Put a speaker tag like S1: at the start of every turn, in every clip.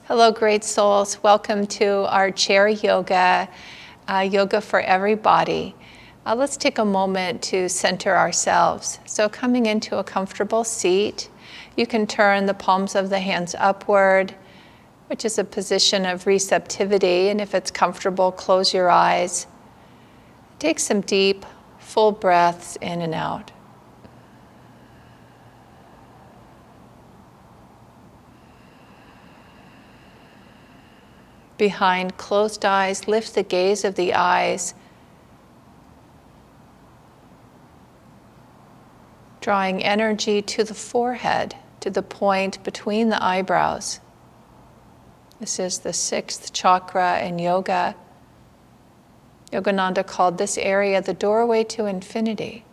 S1: Hello, great souls. Welcome to our chair yoga, yoga for everybody. Let's take a moment to center ourselves. So coming into a comfortable seat, you can turn the palms of the hands upward, which is a position of receptivity. And if it's comfortable, close your eyes. Take some deep, full breaths in and out. Behind closed eyes, lift the gaze of the eyes, drawing energy to the forehead, to the point between the eyebrows. This is the sixth chakra in yoga. Yogananda called this area the doorway to infinity,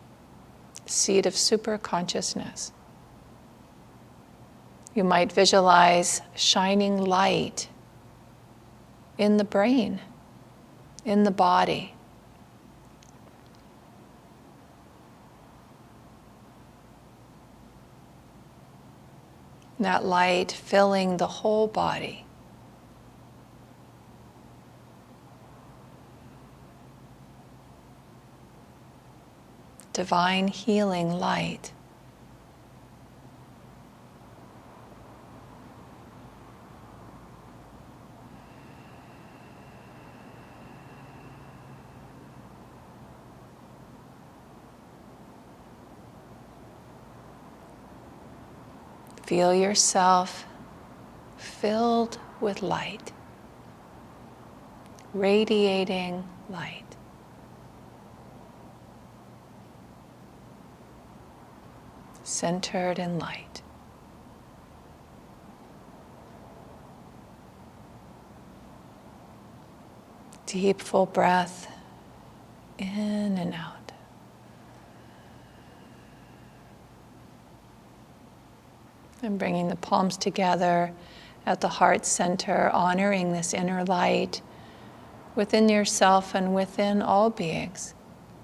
S1: the seat of super consciousness. You might visualize shining light in the brain, in the body. That light filling the whole body. Divine healing light. Feel yourself filled with light, radiating light. Centered in light. Deep, full breath in and out. And bringing the palms together at the heart center, honoring this inner light within yourself and within all beings.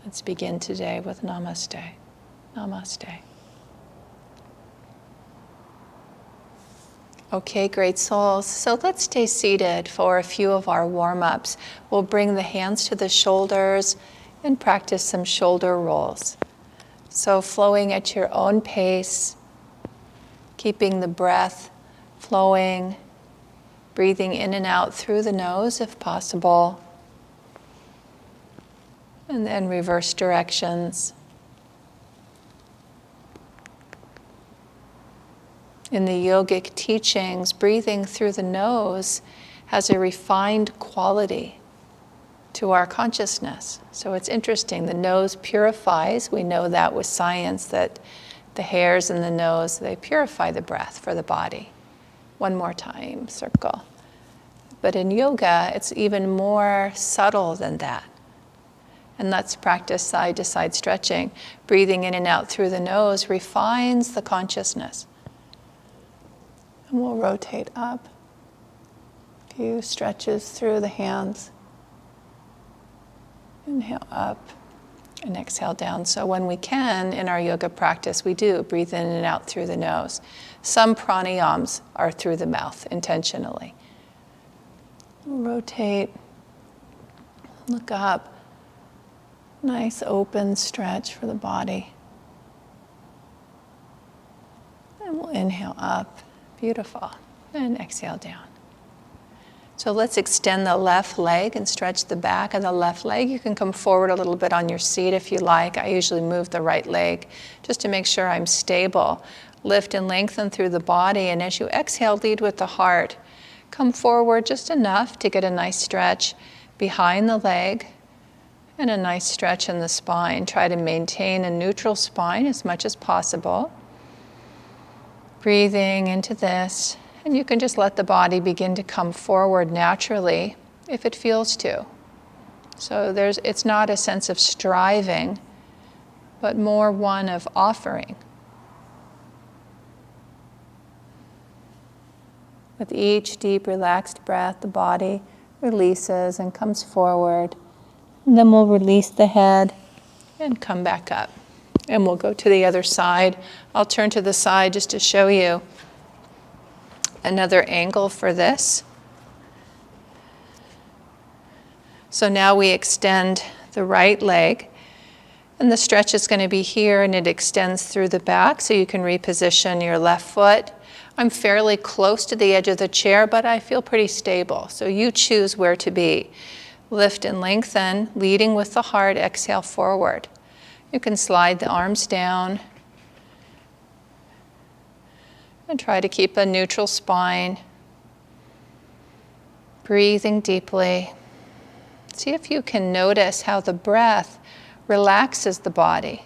S1: Let's begin today with Namaste. Namaste. Okay, great souls. So let's stay seated for a few of our warm-ups. We'll bring the hands to the shoulders and practice some shoulder rolls. So flowing at your own pace, keeping the breath flowing, breathing in and out through the nose if possible, and then reverse directions. In the yogic teachings, breathing through the nose has a refined quality to our consciousness. So it's interesting, the nose purifies. We know that with science, that the hairs in the nose, they purify the breath for the body. One more time, circle. But in yoga, it's even more subtle than that. And let's practice side-to-side stretching. Breathing in and out through the nose refines the consciousness. And we'll rotate up. A few stretches through the hands. Inhale up. And exhale down. So when we can, in our yoga practice, we do breathe in and out through the nose. Some pranayams are through the mouth, intentionally. Rotate, look up. Nice open stretch for the body. And we'll inhale up, beautiful, and exhale down. So let's extend the left leg and stretch the back of the left leg. You can come forward a little bit on your seat if you like. I usually move the right leg just to make sure I'm stable. Lift and lengthen through the body, and as you exhale, lead with the heart. Come forward just enough to get a nice stretch behind the leg and a nice stretch in the spine. Try to maintain a neutral spine as much as possible. Breathing into this. And you can just let the body begin to come forward naturally if it feels to. So it's not a sense of striving, but more one of offering. With each deep, relaxed breath, the body releases and comes forward. And then we'll release the head and come back up. And we'll go to the other side. I'll turn to the side just to show you. another angle for this. So now we extend the right leg, and the stretch is going to be here, and it extends through the back, so you can reposition your left foot. I'm fairly close to the edge of the chair, but I feel pretty stable, so you choose where to be. Lift and lengthen, leading with the heart, exhale forward. You can slide the arms down and try to keep a neutral spine. Breathing deeply. See if you can notice how the breath relaxes the body.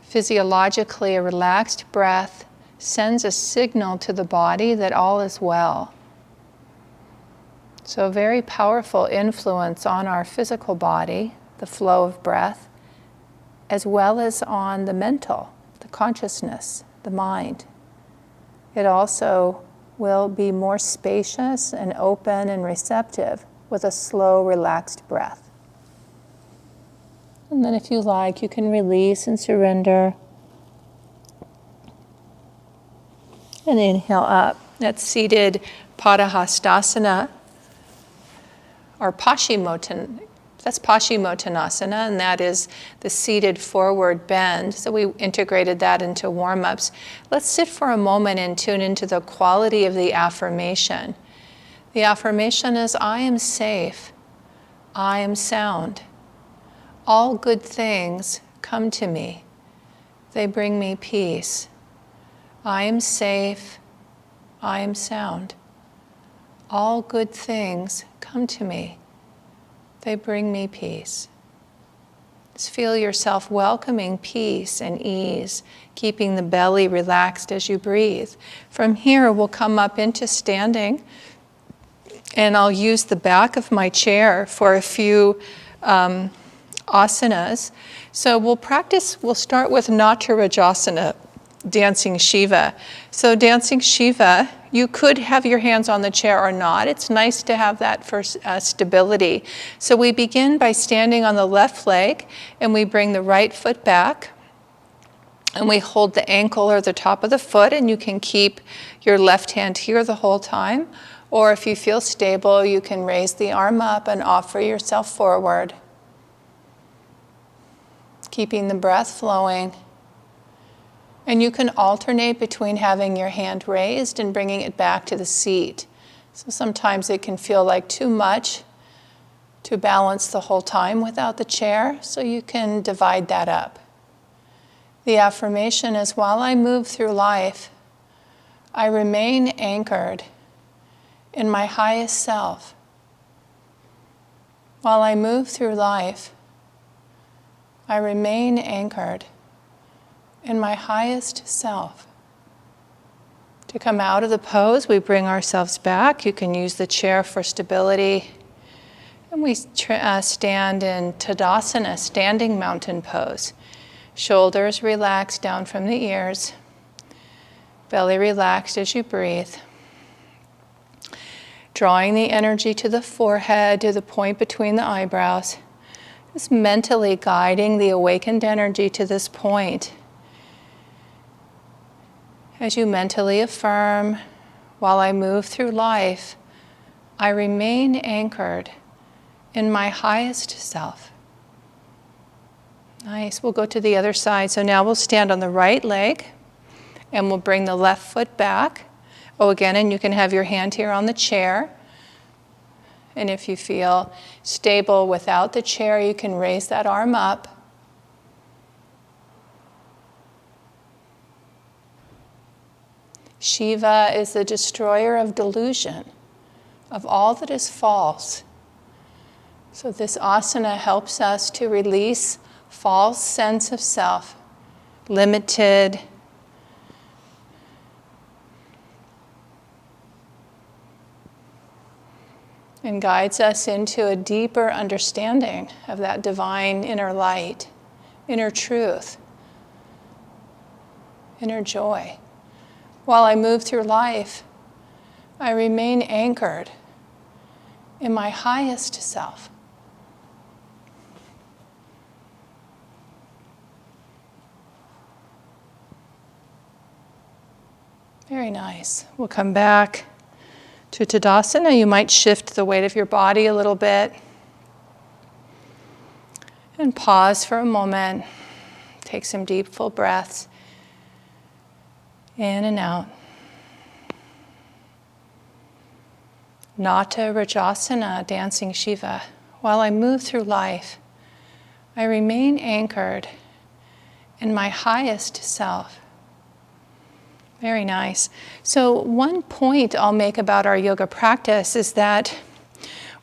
S1: Physiologically, a relaxed breath sends a signal to the body that all is well. So a very powerful influence on our physical body, the flow of breath, as well as on the mental, the consciousness, the mind. It also will be more spacious and open and receptive with a slow, relaxed breath. And then if you like, you can release and surrender. And inhale up. That's seated Padahastasana, or Paschimottanasana. That's Paschimottanasana, and that is the seated forward bend. So we integrated that into warm-ups. Let's sit for a moment and tune into the quality of the affirmation. The affirmation is, I am safe, I am sound. All good things come to me. They bring me peace. I am safe, I am sound. All good things come to me. They bring me peace. Just feel yourself welcoming peace and ease, keeping the belly relaxed as you breathe. From here, we'll come up into standing, and I'll use the back of my chair for a few asanas. So we'll start with Natarajasana, dancing Shiva. So dancing Shiva, you could have your hands on the chair or not. It's nice to have that for stability. So we begin by standing on the left leg, and we bring the right foot back, and we hold the ankle or the top of the foot, and you can keep your left hand here the whole time. Or if you feel stable, you can raise the arm up and offer yourself forward. Keeping the breath flowing. And you can alternate between having your hand raised and bringing it back to the seat. So sometimes it can feel like too much to balance the whole time without the chair, so you can divide that up. The affirmation is, while I move through life, I remain anchored in my highest self. While I move through life, I remain anchored in my highest self. To come out of the pose, we bring ourselves back. You can use the chair for stability. And we stand in Tadasana, standing mountain pose. Shoulders relaxed down from the ears. Belly relaxed as you breathe. Drawing the energy to the forehead, to the point between the eyebrows. Just mentally guiding the awakened energy to this point. As you mentally affirm, while I move through life, I remain anchored in my highest self. Nice. We'll go to the other side. So now we'll stand on the right leg, and we'll bring the left foot back. Oh, again, and you can have your hand here on the chair. And if you feel stable without the chair, you can raise that arm up. Shiva is the destroyer of delusion, of all that is false. So this asana helps us to release false sense of self, limited, and guides us into a deeper understanding of that divine inner light, inner truth, inner joy. While I move through life, I remain anchored in my highest self. Very nice. We'll come back to Tadasana. You might shift the weight of your body a little bit. And pause for a moment. Take some deep, full breaths. In and out. Nata Rajasana, dancing Shiva. While I move through life, I remain anchored in my highest self. Very nice. So one point I'll make about our yoga practice is that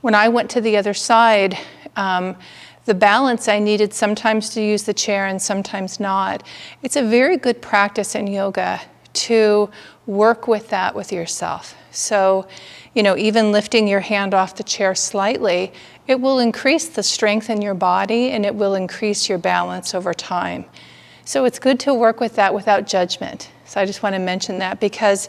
S1: when I went to the other side, the balance I needed sometimes to use the chair and sometimes not. It's a very good practice in yoga to work with that with yourself. So, even lifting your hand off the chair slightly, it will increase the strength in your body and it will increase your balance over time. So it's good to work with that without judgment. So I just want to mention that, because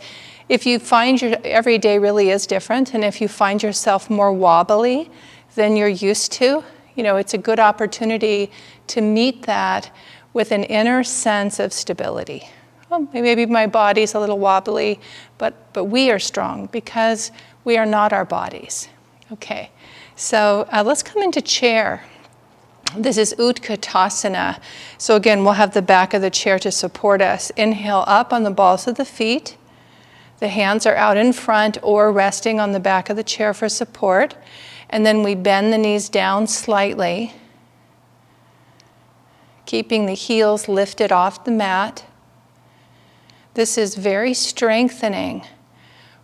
S1: if you find your every day really is different, and if you find yourself more wobbly than you're used to, it's a good opportunity to meet that with an inner sense of stability. Oh, maybe my body's a little wobbly, but we are strong because we are not our bodies. Okay, so let's come into chair. This is Utkatasana. So again, we'll have the back of the chair to support us. Inhale up on the balls of the feet. The hands are out in front or resting on the back of the chair for support. And then we bend the knees down slightly, keeping the heels lifted off the mat. This is very strengthening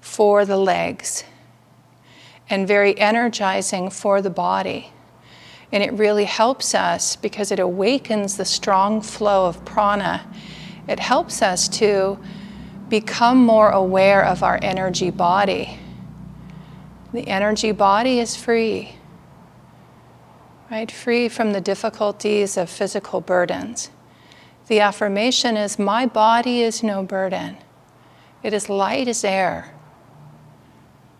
S1: for the legs and very energizing for the body. And it really helps us because it awakens the strong flow of prana. It helps us to become more aware of our energy body. The energy body is free, right? Free from the difficulties of physical burdens. The affirmation is, my body is no burden. It is light as air.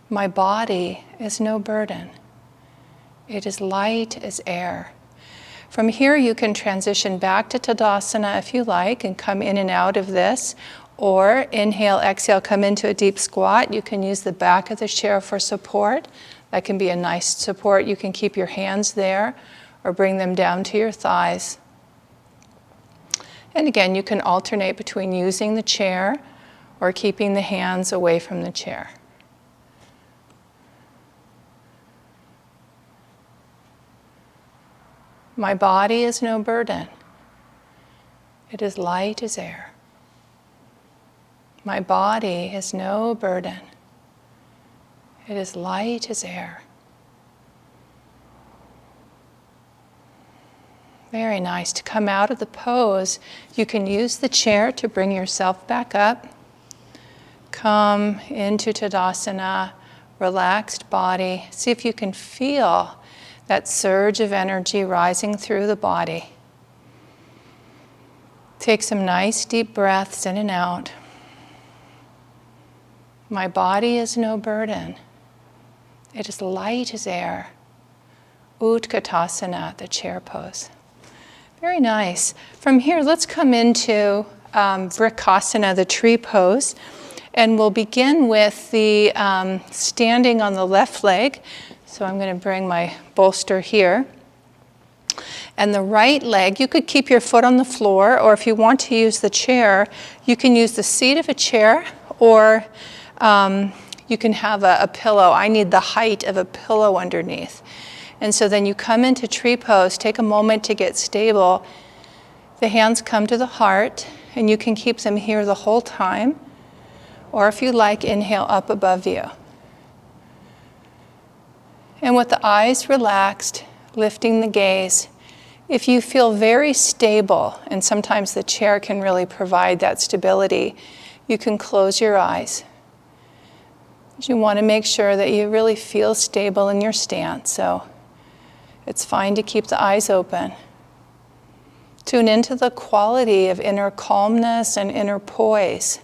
S1: My body is no burden. It is light as air. From here, you can transition back to Tadasana if you like and come in and out of this. Or inhale, exhale, come into a deep squat. You can use the back of the chair for support. That can be a nice support. You can keep your hands there or bring them down to your thighs. And again, you can alternate between using the chair or keeping the hands away from the chair. My body is no burden. It is light as air. My body is no burden. It is light as air. Very nice. To come out of the pose, you can use the chair to bring yourself back up. Come into Tadasana, relaxed body. See if you can feel that surge of energy rising through the body. Take some nice deep breaths in and out. My body is no burden. It is light as air. Utkatasana, the chair pose. Very nice. From here, let's come into Vrikasana, the tree pose. And we'll begin with the standing on the left leg. So I'm going to bring my bolster here. And the right leg, you could keep your foot on the floor, or if you want to use the chair, you can use the seat of a chair, or you can have a pillow. I need the height of a pillow underneath. And so then you come into tree pose, take a moment to get stable. The hands come to the heart, and you can keep them here the whole time. Or if you like, inhale up above you. And with the eyes relaxed, lifting the gaze, if you feel very stable, and sometimes the chair can really provide that stability, you can close your eyes. You want to make sure that you really feel stable in your stance, so it's fine to keep the eyes open. Tune into the quality of inner calmness and inner poise.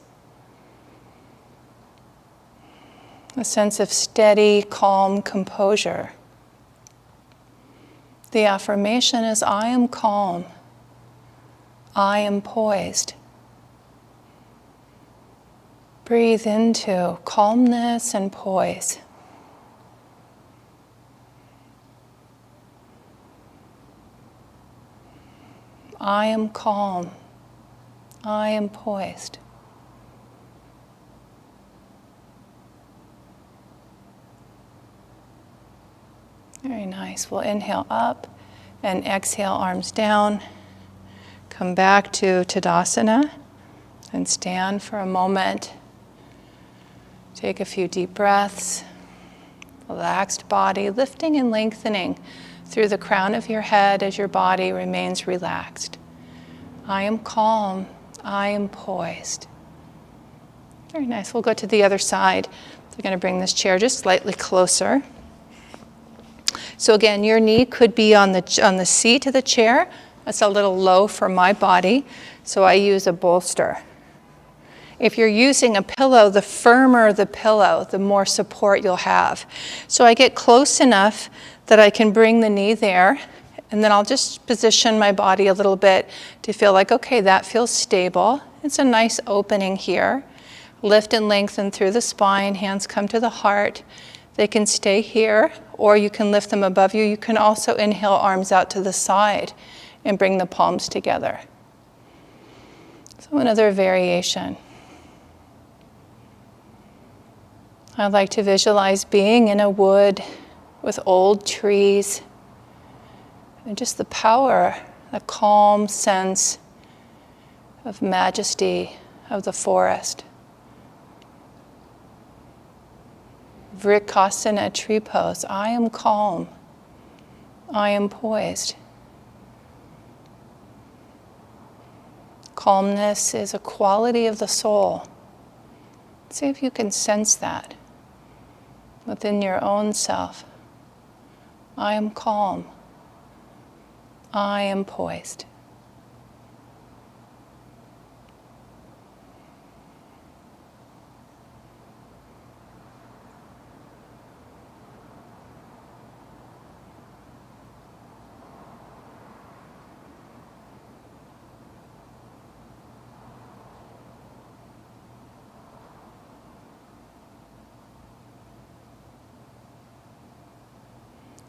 S1: A sense of steady, calm composure. The affirmation is, I am calm. I am poised. Breathe into calmness and poise. I am calm. I am poised. Very nice. We'll inhale up and exhale, arms down. Come back to Tadasana and stand for a moment. Take a few deep breaths. Relaxed body, lifting and lengthening through the crown of your head as your body remains relaxed. I am calm. I am poised. Very nice. We'll go to the other side. We're going to bring this chair just slightly closer. So again, your knee could be on the seat of the chair. That's a little low for my body, so I use a bolster. If you're using a pillow, the firmer the pillow, the more support you'll have. So I get close enough that I can bring the knee there, and then I'll just position my body a little bit to feel like, okay, that feels stable. It's a nice opening here. Lift and lengthen through the spine, hands come to the heart. They can stay here, or you can lift them above you. You can also inhale, arms out to the side, and bring the palms together. So another variation. I'd like to visualize being in a wood with old trees and just the power, the calm sense of majesty of the forest. Vivekasana tree pose. I am calm. I am poised. Calmness is a quality of the soul. See if you can sense that within your own self. I am calm. I am poised.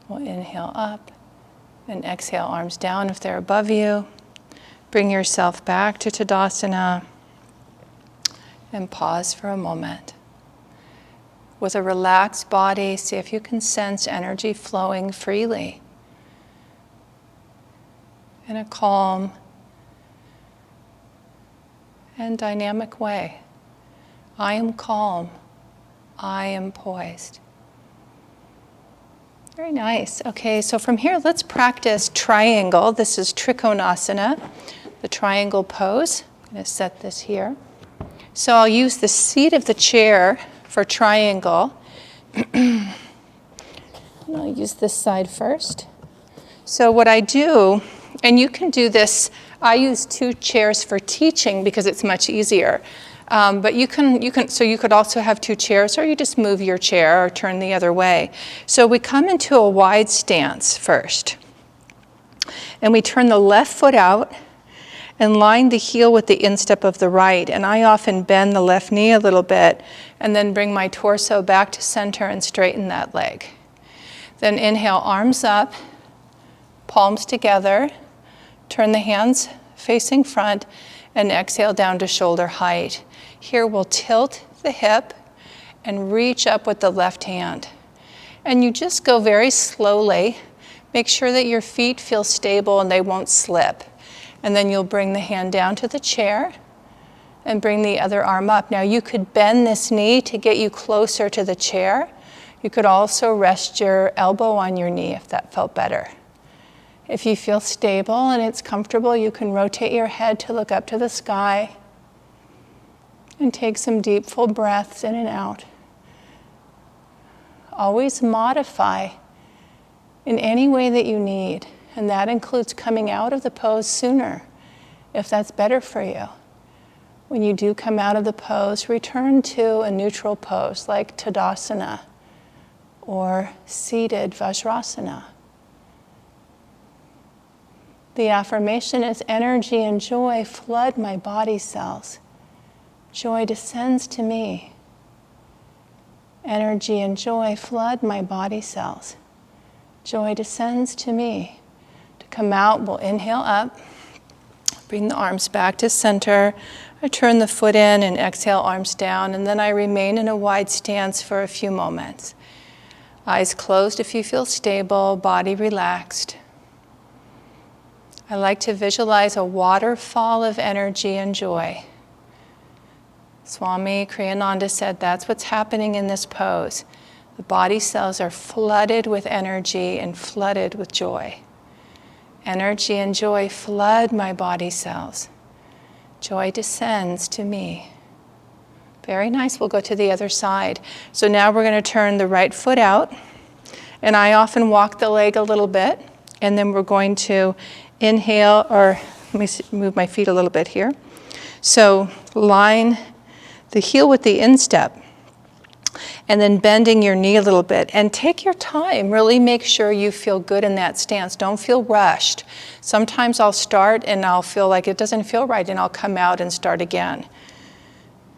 S1: We'll inhale up and exhale, arms down if they're above you. Bring yourself back to Tadasana and pause for a moment. With a relaxed body, see if you can sense energy flowing freely in a calm and dynamic way. I am calm. I am poised. Very nice. Okay, so from here, let's practice triangle. This is Trikonasana, the triangle pose. I'm going to set this here. So I'll use the seat of the chair for triangle. I'll use this side first. So what I do, and you can do this, I use 2 chairs for teaching because it's much easier. But you could also have 2 chairs, or you just move your chair or turn the other way. So we come into a wide stance first. And we turn the left foot out and line the heel with the instep of the right. And I often bend the left knee a little bit and then bring my torso back to center and straighten that leg. Then inhale, arms up, palms together, turn the hands facing front, and exhale down to shoulder height. Here we'll tilt the hip and reach up with the left hand. And you just go very slowly. Make sure that your feet feel stable and they won't slip. And then you'll bring the hand down to the chair and bring the other arm up. Now you could bend this knee to get you closer to the chair. You could also rest your elbow on your knee if that felt better. If you feel stable and it's comfortable, you can rotate your head to look up to the sky and take some deep, full breaths in and out. Always modify in any way that you need, and that includes coming out of the pose sooner, if that's better for you. When you do come out of the pose, return to a neutral pose like Tadasana or seated Vajrasana. The affirmation is energy and joy flood my body cells. Joy descends to me. Energy and joy flood my body cells. Joy descends to me. To come out, we'll inhale up. Bring the arms back to center. I turn the foot in and exhale, arms down, and then I remain in a wide stance for a few moments. Eyes closed if you feel stable, body relaxed. I like to visualize a waterfall of energy and joy. Swami Kriyananda said that's what's happening in this pose. The body cells are flooded with energy and flooded with joy. Energy and joy flood my body cells. Joy descends to me. Very nice. We'll go to the other side. So now we're going to turn the right foot out. And I often walk the leg a little bit. And then we're going to inhale, or let me move my feet a little bit here. So line the heel with the instep. And then bending your knee a little bit. And take your time. Really make sure you feel good in that stance. Don't feel rushed. Sometimes I'll start and I'll feel like it doesn't feel right, and I'll come out and start again.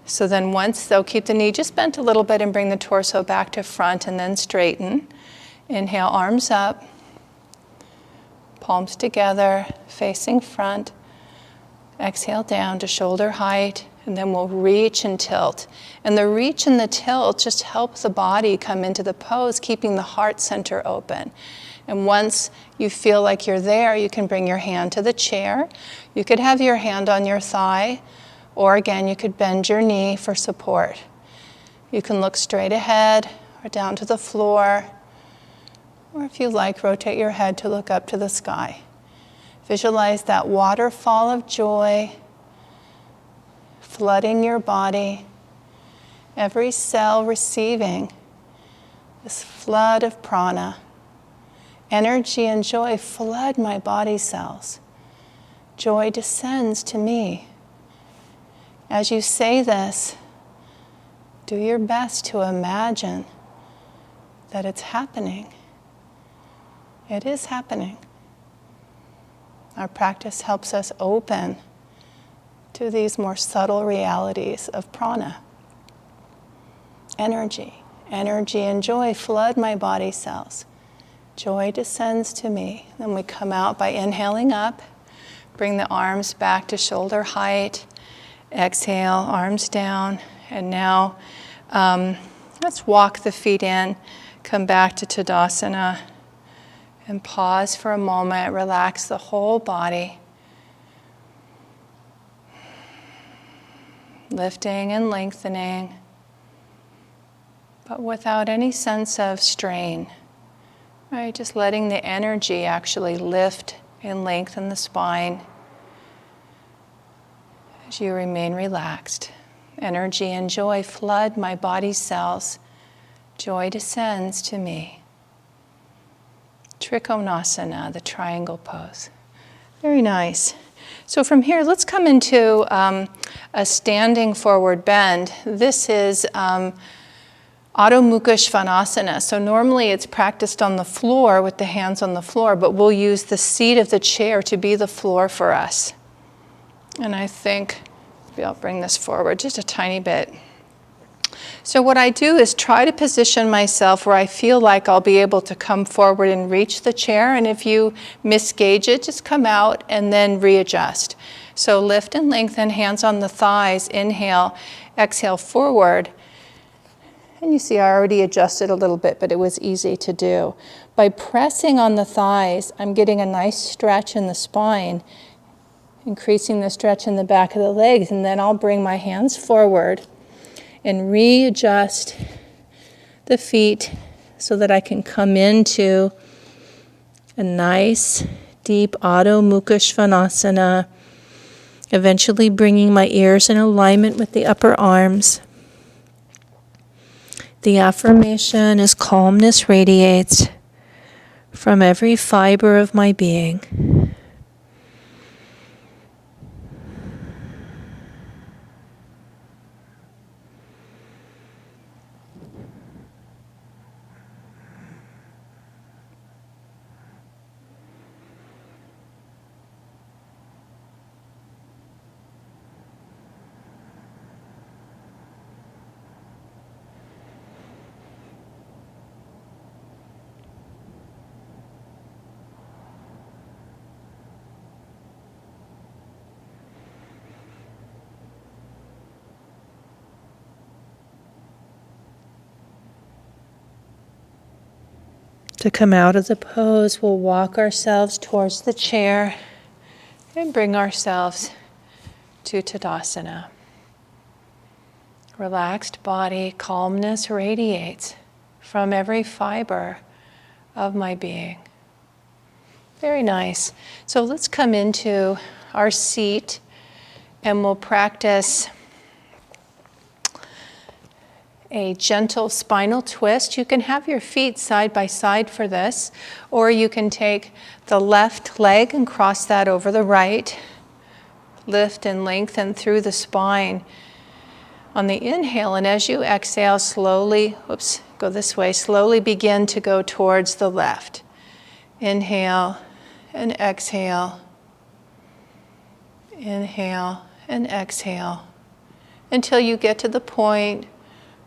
S1: So then once, they'll keep the knee just bent a little bit and bring the torso back to front and then straighten. Inhale, arms up. Palms together, facing front. Exhale down to shoulder height. And then we'll reach and tilt. And the reach and the tilt just help the body come into the pose, keeping the heart center open. And once you feel like you're there, you can bring your hand to the chair. You could have your hand on your thigh, or again, you could bend your knee for support. You can look straight ahead or down to the floor, or if you like, rotate your head to look up to the sky. Visualize that waterfall of joy flooding your body, every cell receiving this flood of prana. Energy and joy flood my body cells. Joy descends to me. As you say this, do your best to imagine that it's happening. It is happening. Our practice helps us open to these more subtle realities of prana. Energy and joy flood my body cells. Joy descends to me. Then we come out by inhaling up. Bring the arms back to shoulder height. Exhale, arms down. And now let's walk the feet in. Come back to Tadasana. And pause for a moment. Relax the whole body. Lifting and lengthening, but without any sense of strain. Right? Just letting the energy actually lift and lengthen the spine as you remain relaxed. Energy and joy flood my body cells. Joy descends to me. Trikonasana, the triangle pose. Very nice. So from here, let's come into a standing forward bend. This is Adho Mukha Svanasana. So normally it's practiced on the floor with the hands on the floor, but we'll use the seat of the chair to be the floor for us. And I think, maybe I'll bring this forward just a tiny bit. So what I do is try to position myself where I feel like I'll be able to come forward and reach the chair. And if you misgauge it, just come out and then readjust. So lift and lengthen, hands on the thighs, inhale, exhale forward. And you see I already adjusted a little bit, but it was easy to do. By pressing on the thighs, I'm getting a nice stretch in the spine, increasing the stretch in the back of the legs, and then I'll bring my hands forward and readjust the feet so that I can come into a nice, deep Adho Mukha Svanasana, eventually bringing my ears in alignment with the upper arms. The affirmation is calmness radiates from every fiber of my being. To come out of the pose, we'll walk ourselves towards the chair and bring ourselves to Tadasana. Relaxed body, calmness radiates from every fiber of my being. Very nice. So let's come into our seat and we'll practice a gentle spinal twist. You can have your feet side by side for this, or you can take the left leg and cross that over the right. Lift and lengthen through the spine on the inhale, and as you exhale, slowly, go this way, slowly begin to go towards the left. Inhale and exhale. Inhale and exhale until you get to the point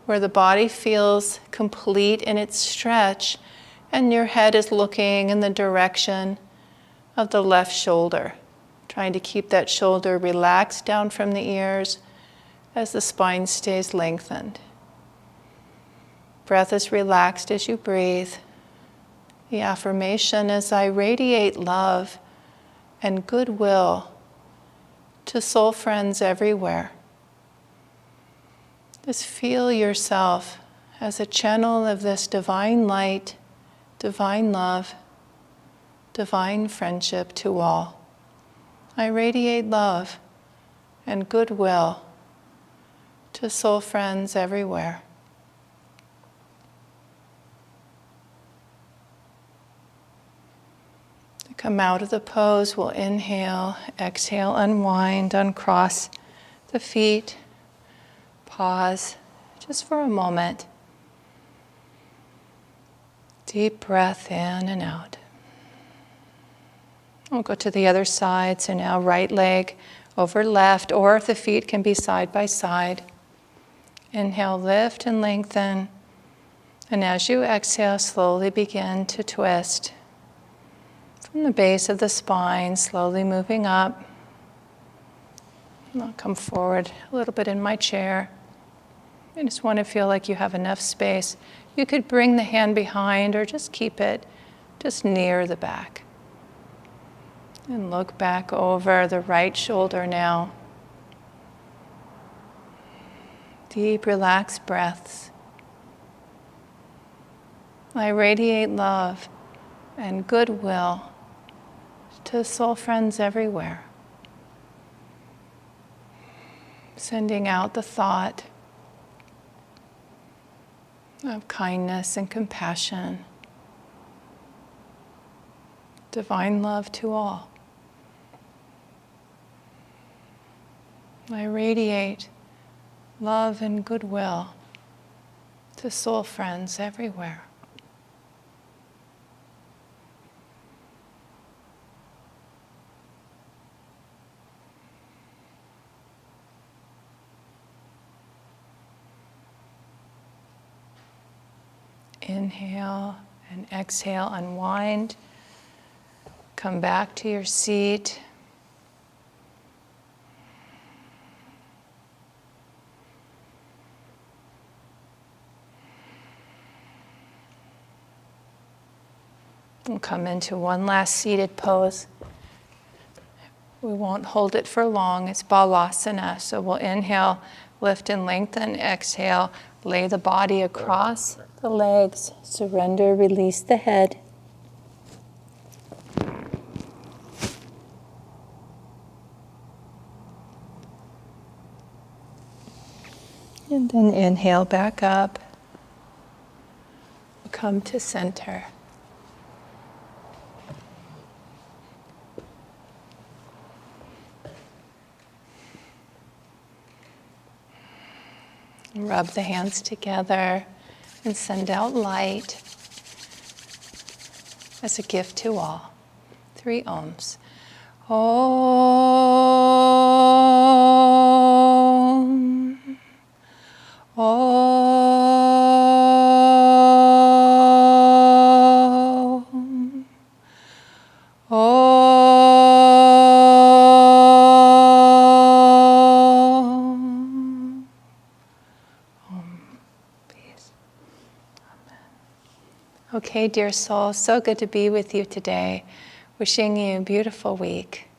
S1: where the body feels complete in its stretch and your head is looking in the direction of the left shoulder, trying to keep that shoulder relaxed down from the ears as the spine stays lengthened. Breath is relaxed as you breathe. The affirmation is, I radiate love and goodwill to soul friends everywhere. Just feel yourself as a channel of this divine light, divine love, divine friendship to all. I radiate love and goodwill to soul friends everywhere. To come out of the pose, we'll inhale, exhale, unwind, uncross the feet. Pause just for a moment. Deep breath in and out. We'll go to the other side. So now right leg over left, or if the feet can be side by side. Inhale, lift and lengthen. And as you exhale, slowly begin to twist. From the base of the spine, slowly moving up. I'll come forward a little bit in my chair. I just want to feel like you have enough space. You could bring the hand behind or just keep it just near the back. And look back over the right shoulder now. Deep, relaxed breaths. I radiate love and goodwill to soul friends everywhere. Sending out the thought of kindness and compassion, divine love to all. I radiate love and goodwill to soul friends everywhere. Inhale and exhale, unwind. Come back to your seat. We'll come into one last seated pose. We won't hold it for long. It's Balasana. So we'll inhale, lift and lengthen. Exhale, lay the body across the legs. Surrender, release the head. And then inhale back up. We'll come to center. Rub the hands together and send out light as a gift to all. 3 Ohms. Om. Om. Om. Okay, dear soul, so good to be with you today. Wishing you a beautiful week.